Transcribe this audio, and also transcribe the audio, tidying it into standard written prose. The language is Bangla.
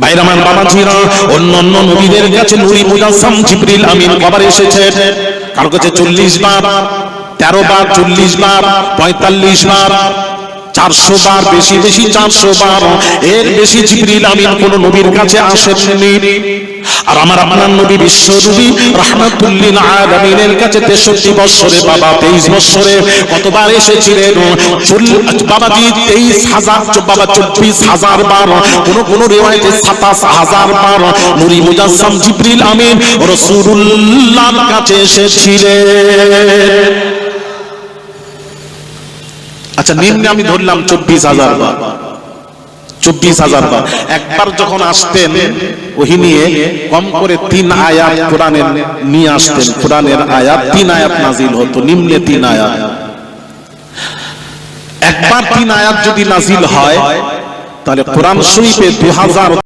বাইরামান বাবাজিরা, অন্যান্য নবীদের কাছে নূরি মুজাসসাম জিবরিল আমিন কবার এসেছে? কার কাছে 40 বার, 13 বার, 40 বার, 45 বার, 400 বার, বেশি বেশি 400 বার, এর বেশি জিবরিল আমিন কোন নবীর কাছে আসেননি। আর আমার আপনার নবী বিশ্ব নবী রাহমাতুল লিল আলামিনের কাছে 63 বছরে বাবা 23 বছরে কতবার এসেছিলেন? বাবাজি 23,000, বাবা 24,000 বার, কোন রিওয়ায়াতে 27,000 বার নূরি মুজাসসাম জিবরিল আমিন রাসূলুল্লাহর কাছে এসেছিলেন। আচ্ছা, নিম্নে আমি ধরলাম 24,000 বার, 24,000 বার। একবার যখন আসতেন ওহী নিয়ে, কম করে 3 আয়াত কোরআনের নিয়ে আসতেন। কোরআনের আয়াত 3 আয়াত নাজিল হতো, নিম্নে 3 আয়াত। একবার 3 আয়াত যদি নাজিল হয় তাহলে কোরআন শরীফে 2000